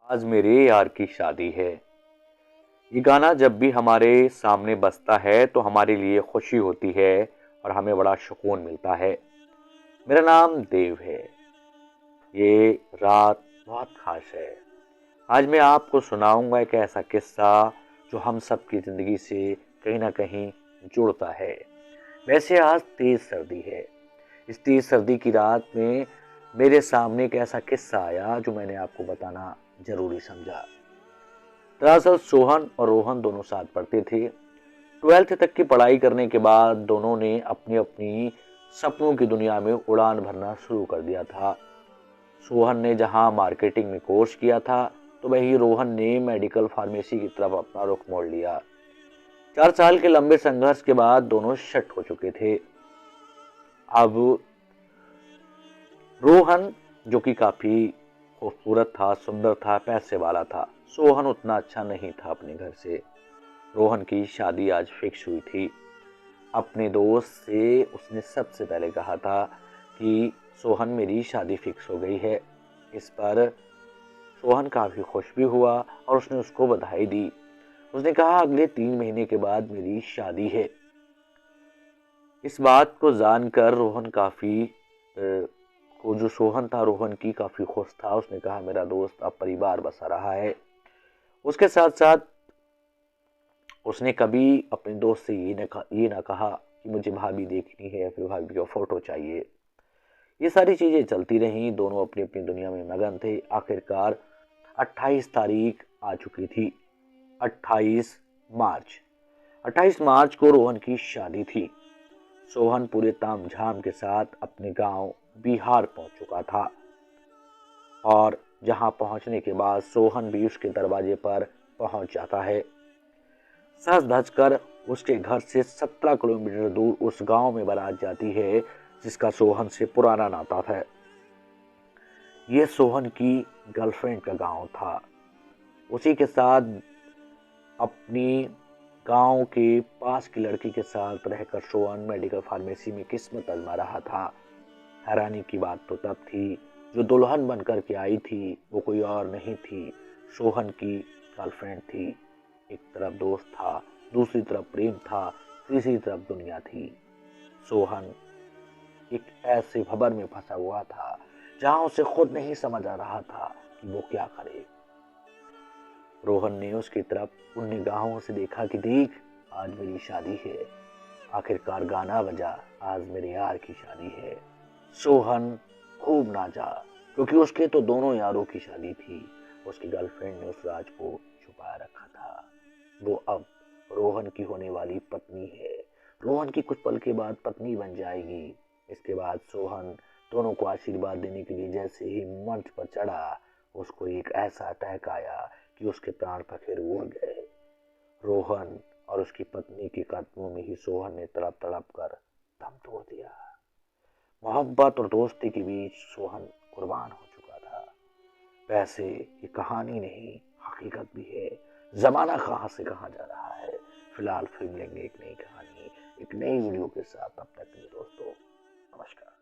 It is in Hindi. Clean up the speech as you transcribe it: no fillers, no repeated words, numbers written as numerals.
आज मेरे यार की शादी है। ये गाना जब भी हमारे सामने बजता है तो हमारे लिए खुशी होती है और हमें बड़ा सुकून मिलता है। मेरा नाम देव है। ये रात बहुत खास है। आज मैं आपको सुनाऊंगा एक ऐसा किस्सा जो हम सब की जिंदगी से कहीं ना कहीं जुड़ता है। वैसे आज तेज सर्दी है। इस तेज सर्दी की रात में मेरे सामने एक ऐसा किस्सा आया जो मैंने आपको बताना जरूरी समझा। दरअसल सोहन और रोहन दोनों साथ पढ़ते थे। 12th तक की पढ़ाई करने के बाद दोनों ने अपनी अपनी सपनों की दुनिया में उड़ान भरना शुरू कर दिया था। सोहन ने जहां मार्केटिंग में कोर्स किया था तो वहीं रोहन ने मेडिकल फार्मेसी की तरफ अपना रुख मोड़ लिया। 4 साल के लंबे संघर्ष के बाद दोनों सेट हो चुके थे। अब रोहन, जो कि काफी खूबसूरत था, सुंदर था, पैसे वाला था, सोहन उतना अच्छा नहीं था अपने घर से। रोहन की शादी आज फिक्स हुई थी। अपने दोस्त से उसने सबसे पहले कहा था कि सोहन, मेरी शादी फिक्स हो गई है। इस पर सोहन काफी खुश भी हुआ और उसने उसको बधाई दी। उसने कहा, अगले 3 महीने के बाद मेरी शादी है। इस बात को जानकर रोहन काफी वो जो सोहन था रोहन की काफी खुश था। उसने कहा, मेरा दोस्त अब परिवार बसा रहा है। उसके साथ साथ उसने कभी अपने दोस्त से ये ना कहा कि मुझे भाभी देखनी है या फिर भाभी का फोटो चाहिए। ये सारी चीजें चलती रहीं। दोनों अपनी अपनी दुनिया में मगन थे। आखिरकार 28 तारीख आ चुकी थी। 28 मार्च 28 मार्च को रोहन की शादी थी। सोहन पूरे तामझाम के साथ अपने गांव बिहार पहुंच चुका था और जहां पहुंचने के बाद सोहन भी उसके दरवाजे पर पहुंच जाता है। सज धज कर उसके घर से 17 किलोमीटर दूर उस गांव में बारात जाती है जिसका सोहन से पुराना नाता था। यह सोहन की गर्लफ्रेंड का गांव था। उसी के साथ अपनी गांव के पास की लड़की के साथ रहकर सोहन मेडिकल फार्मेसी में किस्मत आजमा रहा था। हैरानी की बात तो तब थी, जो दुल्हन बनकर के आई थी वो कोई और नहीं थी, सोहन की गर्लफ्रेंड थी। एक तरफ दोस्त था, दूसरी तरफ प्रेम था, तीसरी तरफ दुनिया थी। सोहन एक ऐसे भंवर में फंसा हुआ था जहां उसे खुद नहीं समझ आ रहा था कि वो क्या करे। रोहन ने उसकी तरफ उन निगाहों से देखा कि देख, आज मेरी शादी है। आखिरकार गाना बजा, आज मेरे यार की शादी है। सोहन खूब नाचा क्योंकि उसके तो दोनों यारों की शादी थी। उसकी गर्लफ्रेंड ने उस राज को छुपाया रखा था। वो अब रोहन की होने वाली पत्नी है। रोहन की कुछ पल के बाद पत्नी बन जाएगी। इसके बाद सोहन दोनों को आशीर्वाद देने के लिए जैसे ही मंच पर चढ़ा, उसको एक ऐसा अटैक आया कि उसके प्राण पखेरु उड़ गए। रोहन और उसकी पत्नी के कदमों में ही सोहन ने तड़प तड़प कर दम तोड़ दिया। मोहब्बत और दोस्ती के बीच सोहन कुर्बान हो चुका था। वैसे ये कहानी नहीं, हकीकत भी है। जमाना कहां से कहां जा रहा है। फिलहाल फिल्म लेंगे एक नई कहानी, एक नई वीडियो के साथ। तब तक के लिए दोस्तों, नमस्कार।